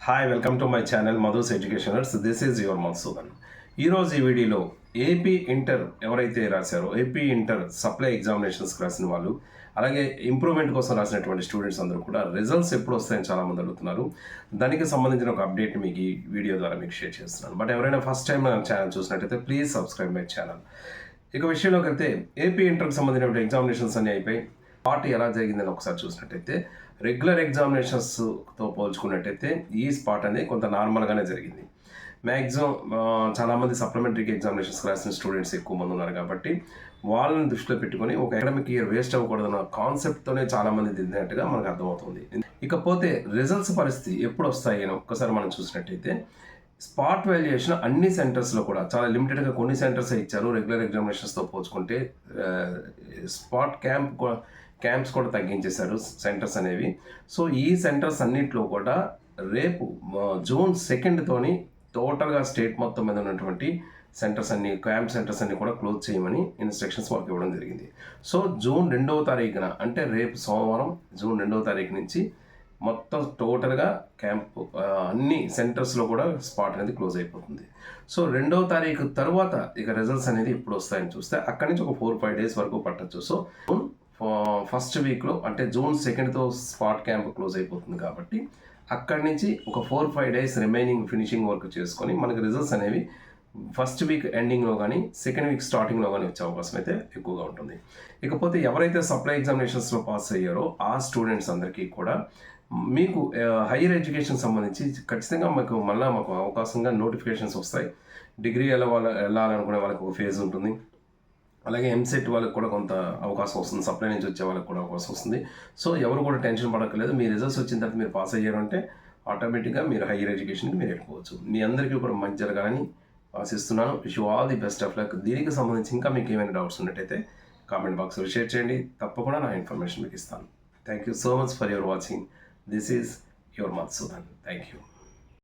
Hi welcome to my channel Madhus educationers. This is your Madhusudan. ఈరోజు ఈ వీడియోలో ఏపీ ఇంటర్ ఎవరైతే రాశారో ఏపీ ఇంటర్ సప్లై ఎగ్జామినేషన్స్కి రాసిన వాళ్ళు, అలాగే ఇంప్రూవ్మెంట్ కోసం రాసినటువంటి స్టూడెంట్స్ అందరూ కూడా రిజల్ట్స్ ఎప్పుడు వస్తాయని చాలామంది అడుగుతున్నారు. దానికి సంబంధించిన ఒక అప్డేట్ మీకు ఈ వీడియో ద్వారా మీకు షేర్ చేస్తున్నాను. బట్ ఎవరైనా ఫస్ట్ టైం నా ఛానల్ చూసినట్టయితే ప్లీజ్ సబ్స్క్రైబ్ మై ఛానల్. ఇక విషయంలోకి వెళ్తే ఏపీ ఇంటర్కి సంబంధించిన ఎగ్జామినేషన్స్ అన్నీ అయిపోయి స్పాట్ ఎలా జరిగిందని ఒకసారి చూసినట్టయితే రెగ్యులర్ ఎగ్జామినేషన్స్తో పోల్చుకున్నట్టయితే ఈ స్పాట్ అనేది కొంత నార్మల్గానే జరిగింది. మ్యాక్సిమం చాలామంది సప్లిమెంటరీ ఎగ్జామినేషన్స్ రాసిన స్టూడెంట్స్ ఎక్కువ మంది ఉన్నారు కాబట్టి వాళ్ళని దృష్టిలో పెట్టుకొని ఒక అకాడమిక్ ఇయర్ వేస్ట్ అవ్వకూడదన్న కాన్సెప్ట్తోనే చాలామంది దిద్దినట్టుగా మనకు అర్థమవుతుంది. ఇకపోతే రిజల్ట్స్ పరిస్థితి ఎప్పుడు వస్తాయి అని ఒక్కసారి మనం చూసినట్టయితే స్పాట్ వాల్యుయేషన్ అన్ని సెంటర్స్లో కూడా చాలా లిమిటెడ్గా కొన్ని సెంటర్సే ఇచ్చారు. రెగ్యులర్ ఎగ్జామినేషన్స్తో పోల్చుకుంటే స్పాట్ క్యాంప్స్ కూడా తగ్గించేశారు సెంటర్స్ అనేవి. సో ఈ సెంటర్స్ అన్నింటిలో కూడా రేపు జూన్ 2 టోటల్గా స్టేట్ మొత్తం మీద ఉన్నటువంటి సెంటర్స్ అన్ని క్యాంప్ సెంటర్స్ అన్ని కూడా క్లోజ్ చేయమని ఇన్స్ట్రక్షన్స్ వాళ్ళకి ఇవ్వడం జరిగింది. సో జూన్ 2 అంటే రేపు సోమవారం జూన్ 2 నుంచి మొత్తం టోటల్గా క్యాంప్ అన్ని సెంటర్స్లో కూడా స్పాట్ అనేది క్లోజ్ అయిపోతుంది. సో 2 తర్వాత ఇక రిజల్ట్స్ అనేది ఎప్పుడు వస్తాయని చూస్తే అక్కడి నుంచి ఒక 4-5 డేస్ వరకు పట్టచ్చు. సో ఫస్ట్ వీక్లో అంటే జూన్ 2 స్పాట్ క్యాంప్ క్లోజ్ అయిపోతుంది కాబట్టి అక్కడి నుంచి ఒక 4-5 డేస్ రిమైనింగ్ ఫినిషింగ్ వర్క్ చేసుకొని మనకి రిజల్ట్స్ అనేవి ఫస్ట్ వీక్ ఎండింగ్లో కానీ సెకండ్ వీక్ స్టార్టింగ్లో కానీ వచ్చే అవకాశం అయితే ఎక్కువగా ఉంటుంది. ఇకపోతే ఎవరైతే సప్లై ఎగ్జామినేషన్స్లో పాస్ అయ్యారో ఆ స్టూడెంట్స్ అందరికీ కూడా మీకు హైయర్ ఎడ్యుకేషన్ సంబంధించి ఖచ్చితంగా మాకు అవకాశంగా నోటిఫికేషన్స్ వస్తాయి. డిగ్రీ వెళ్ళాలనుకునే వాళ్ళకి ఒక ఫేజ్ ఉంటుంది. అలాగే ఎంసెట్ వాళ్ళకి కూడా కొంత అవకాశం వస్తుంది. సప్లై నుంచి వచ్చే వాళ్ళకి కూడా అవకాశం వస్తుంది. సో ఎవరు కూడా టెన్షన్ పడక్కర్లేదు. మీ రిజల్ట్స్ వచ్చిన తర్వాత మీరు పాస్ అయ్యారంటే ఆటోమేటిక్గా మీరు హైయర్ ఎడ్యుకేషన్కి మీరు వెళ్ళిపోవచ్చు. మీ అందరికీ కూడా మంచి జరగాలని ఆశిస్తున్నాను. Wish you all the best of luck. దీనికి సంబంధించి ఇంకా మీకు ఏమైనా డౌట్స్ ఉన్నట్టయితే కామెంట్ బాక్స్లో షేర్ చేయండి. తప్పకుండా నా ఇన్ఫర్మేషన్ మీకు ఇస్తాను. Thank you so much for your watching. This is your Madhusudan. Thank you.